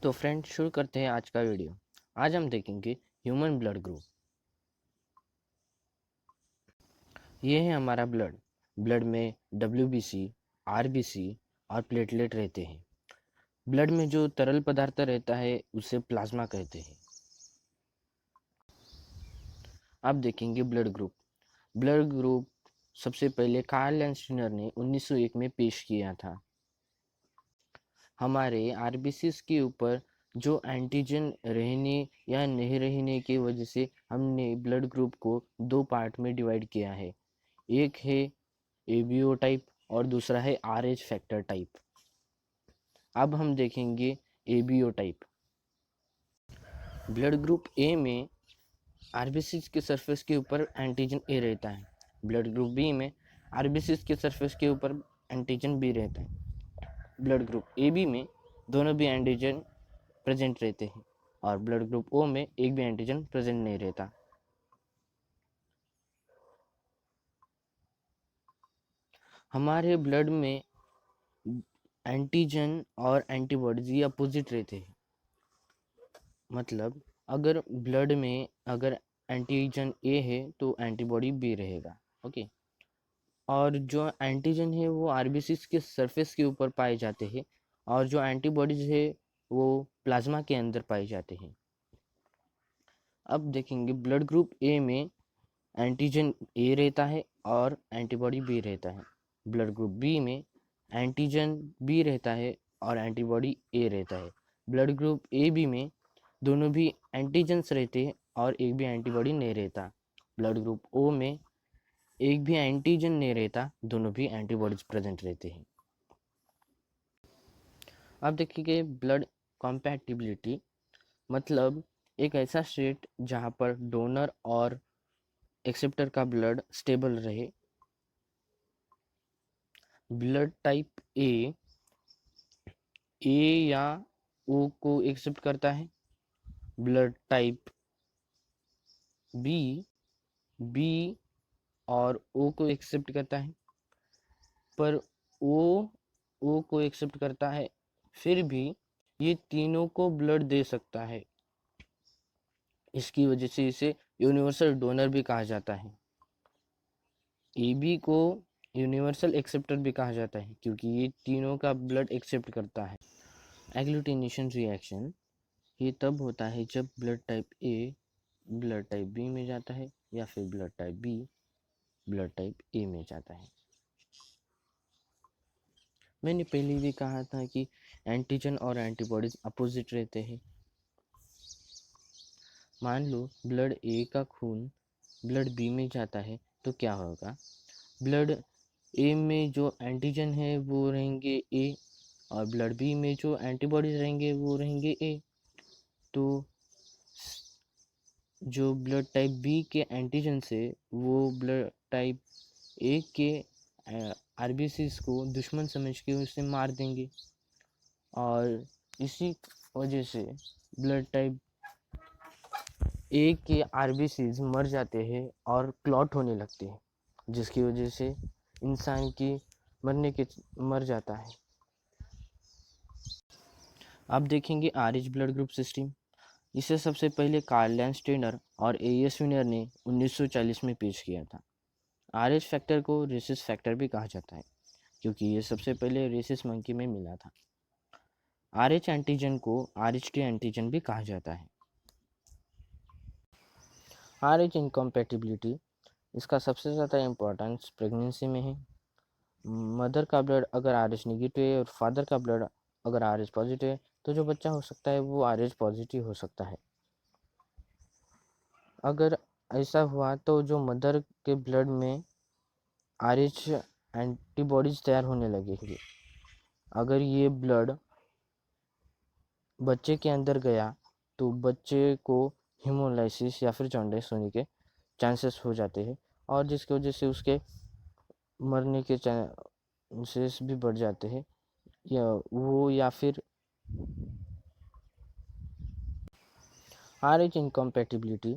तो फ्रेंड्स शुरू करते हैं आज का वीडियो। आज हम देखेंगे ह्यूमन ब्लड ग्रुप। ये है हमारा ब्लड। ब्लड में WBC, RBC और प्लेटलेट रहते हैं। ब्लड में जो तरल पदार्थ रहता है उसे प्लाज्मा कहते हैं। अब देखेंगे ब्लड ग्रुप। ब्लड ग्रुप सबसे पहले कार्ल लैंडस्टीनर ने 1901 में पेश किया था। हमारे आरबीसीज के ऊपर जो एंटीजन रहने या नहीं रहने की वजह से हमने ब्लड ग्रुप को दो पार्ट में डिवाइड किया है। एक है एबीओ टाइप और दूसरा है RH फैक्टर टाइप। अब हम देखेंगे ABO type. Blood group A में आरबीसीज के सरफेस के ऊपर एंटीजन ए रहता है। ब्लड ग्रुप बी में आरबीसीज के सरफेस के ऊपर एंटीजन बी रहता है। ब्लड ग्रुप ए बी में दोनों भी एंटीजन प्रेजेंट रहते हैं और ब्लड ग्रुप ओ में एक भी एंटीजन प्रेजेंट नहीं रहता। हमारे ब्लड में एंटीजन और एंटीबॉडीज ये अपोजिट रहते हैं। मतलब अगर ब्लड में अगर एंटीजन ए है तो एंटीबॉडी बी रहेगा। ओके। और जो एंटीजन है वो आरबीसीज के सरफेस के ऊपर पाए जाते हैं और जो एंटीबॉडीज है वो प्लाज्मा के अंदर पाए जाते हैं। अब देखेंगे ब्लड ग्रुप ए में एंटीजन ए रहता है और एंटीबॉडी बी रहता है। ब्लड ग्रुप बी में एंटीजन बी रहता है और एंटीबॉडी ए रहता है। ब्लड ग्रुप ए बी में दोनों भी एंटीजन्स रहते हैं और एक भी एंटीबॉडी नहीं रहता। ब्लड ग्रुप ओ में एक भी एंटीजन नहीं रहता, दोनों भी एंटीबॉडीज प्रेजेंट रहते हैं। अब देखिए ब्लड कॉम्पैटिबिलिटी, मतलब एक ऐसा स्टेट जहाँ पर डोनर और एक्सेप्टर का ब्लड स्टेबल रहे। ब्लड टाइप ए या ओ को एक्सेप्ट करता है। ब्लड टाइप बी और ओ को एक्सेप्ट करता है। पर ओ को एक्सेप्ट करता है, फिर भी ये तीनों को ब्लड दे सकता है। इसकी वजह से इसे यूनिवर्सल डोनर भी कहा जाता है। AB को यूनिवर्सल एक्सेप्टर भी कहा जाता है क्योंकि ये तीनों का ब्लड एक्सेप्ट करता है। एग्लूटिनेशन रिएक्शन ये तब होता है जब blood type A blood type B में जाता है या फिर blood type B blood type A में जाता है। मैंने पहले भी कहा था कि एंटीजन और एंटीबॉडीज अपोजिट रहते हैं। मान लो ब्लड ए का खून ब्लड बी में जाता है तो क्या होगा? ब्लड ए में जो एंटीजन है वो रहेंगे ए और ब्लड बी में जो एंटीबॉडीज रहेंगे वो रहेंगे ए। तो जो ब्लड टाइप बी के एंटीजन से वो ब्लड टाइप ए के आरबीसीज को दुश्मन समझ के उसे मार देंगे और इसी वजह से ब्लड टाइप ए के आरबीसीज मर जाते हैं और क्लॉट होने लगते हैं, जिसकी वजह से इंसान की मर जाता है। अब देखेंगे RH ब्लड ग्रुप सिस्टम। इसे सबसे पहले कार्ल लैंडस्टीनर और AS विनर ने 1940 में पेश किया था। RH फैक्टर को रेसिस फैक्टर भी कहा जाता है क्योंकि ये सबसे पहले रेसिस मंकी में मिला था। RH एंटीजन को RHT एंटीजन भी कहा जाता है। RH इनकम्पैटिबिलिटी, इसका सबसे ज़्यादा इम्पोर्टेंस प्रेगनेंसी में है। मदर का ब्लड अगर RH नेगेटिव है और फादर का ब्लड अगर RH पॉजिटिव है तो जो बच्चा हो सकता है वो RH पॉजिटिव हो सकता है। अगर ऐसा हुआ तो जो मदर के ब्लड में RH एंटीबॉडीज तैयार होने लगेंगे। अगर ये ब्लड बच्चे के अंदर गया तो बच्चे को हीमोलाइसिस या फिर जॉन्डिस होने के चांसेस हो जाते हैं और जिसकी वजह से उसके मरने के चांसेस भी बढ़ जाते हैं या फिर RH इनकम्पैटिबिलिटी,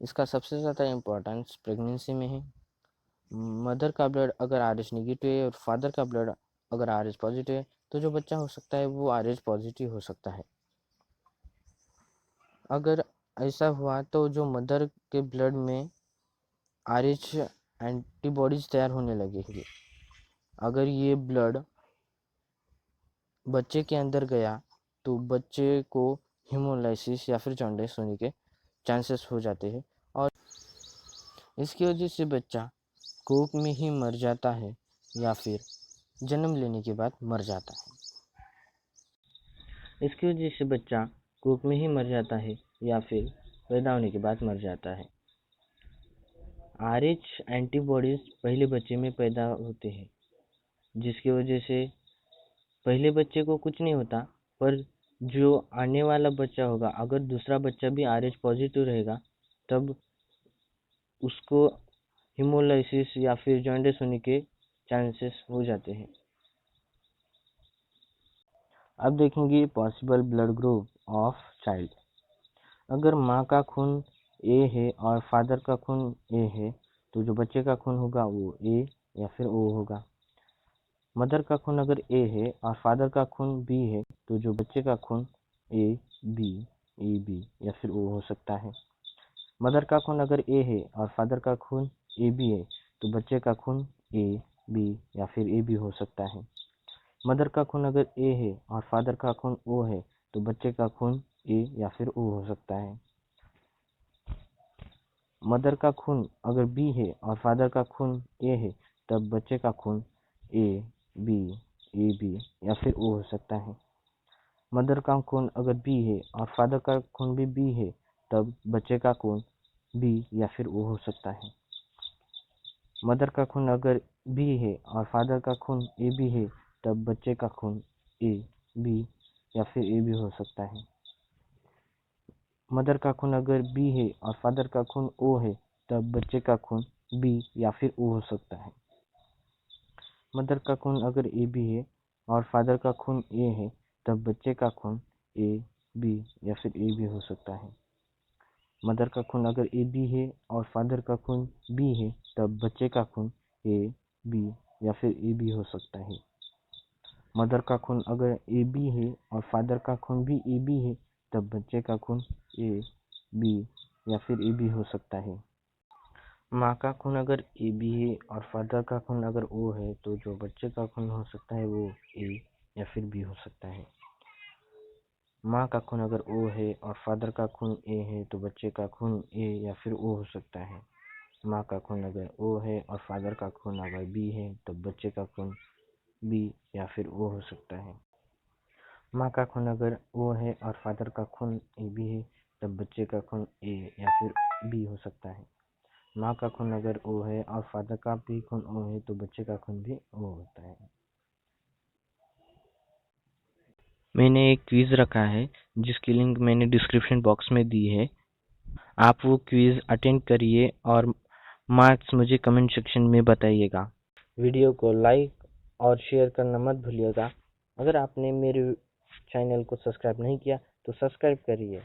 इसका सबसे ज़्यादा इम्पोर्टेंस प्रेगनेंसी में है। मदर का ब्लड अगर RH नेगेटिव है और फादर का ब्लड अगर RH पॉजिटिव है तो जो बच्चा हो सकता है वो RH पॉजिटिव हो सकता है। अगर ऐसा हुआ तो जो मदर के ब्लड में RH एंटीबॉडीज तैयार होने लगेंगे। अगर ये ब्लड बच्चे के अंदर गया तो बच्चे को हीमोलाइसिस या फिर जॉन्डिस होने के चांसेस हो जाते हैं, और इसकी वजह से बच्चा कोख में ही मर जाता है या फिर जन्म लेने के बाद मर जाता है। इसकी वजह से बच्चा कोख में ही मर जाता है या फिर पैदा होने के बाद मर जाता है। RH एंटीबॉडीज पहले बच्चे में पैदा होते हैं, जिसकी वजह से पहले बच्चे को कुछ नहीं होता, पर जो आने वाला बच्चा होगा, अगर दूसरा बच्चा भी RH पॉजिटिव रहेगा तब उसको हीमोलाइसिस या फिर जॉन्डिस होने के चांसेस हो जाते हैं। अब देखेंगे possible blood group of child. अगर माँ का खून ए है और फादर का खून ए है तो जो बच्चे का खून होगा वो ए या फिर ओ होगा। मदर का खून अगर ए है और फादर का खून बी है तो जो बच्चे का खून ए बी या फिर ओ हो सकता है। मदर का खून अगर ए है और फादर का खून ए बी है तो बच्चे का खून ए बी या फिर ए बी हो सकता है। मदर का खून अगर ए है और फादर का खून ओ है तो बच्चे का खून ए या फिर ओ हो सकता है। मदर का खून अगर बी है और फादर का खून ए है तब बच्चे का खून ए बी या फिर ओ हो सकता है। मदर का खून अगर बी है और फादर का खून भी बी है तब बच्चे का खून बी या फिर ओ हो सकता है। मदर का खून अगर बी है और फादर का खून ए बी है तब बच्चे का खून ए बी या फिर ए बी हो सकता है। मदर का खून अगर बी है और फादर का खून ओ है तब बच्चे का खून बी या फिर ओ हो सकता है। मदर का खून अगर ए बी है और फादर का खून ए है तब बच्चे का खून ए बी या फिर ए बी हो सकता है। मदर का खून अगर ए बी है और फादर का खून बी है तब बच्चे का खून ए बी या फिर ए बी हो सकता है। मदर का खून अगर ए बी है और फादर का खून भी ए बी है तब बच्चे का खून ए बी या फिर ए बी हो सकता है। माँ का खून अगर ए बी है और फादर का खून अगर ओ है तो जो बच्चे का खून हो सकता है वो ए या फिर बी हो सकता है। माँ का खून अगर ओ है और फादर का खून ए है तो बच्चे का खून ए या फिर ओ हो सकता है। माँ का खून अगर ओ है और फादर का खून अगर बी है तो बच्चे का खून बी या फिर ओ हो सकता है। माँ का खून अगर ओ है और फादर का खून ए बी है तब बच्चे का खून ए या फिर बी हो सकता है। माँ का खून अगर ओ है और फादर का भी खून ओ है तो बच्चे का खून भी ओ होता है। मैंने एक क्विज रखा है जिसकी लिंक मैंने डिस्क्रिप्शन बॉक्स में दी है। आप वो क्विज अटेंड करिए और मार्क्स मुझे कमेंट सेक्शन में बताइएगा। वीडियो को लाइक और शेयर करना मत भूलिएगा। अगर आपने मेरे चैनल को सब्सक्राइब नहीं किया तो सब्सक्राइब करिए।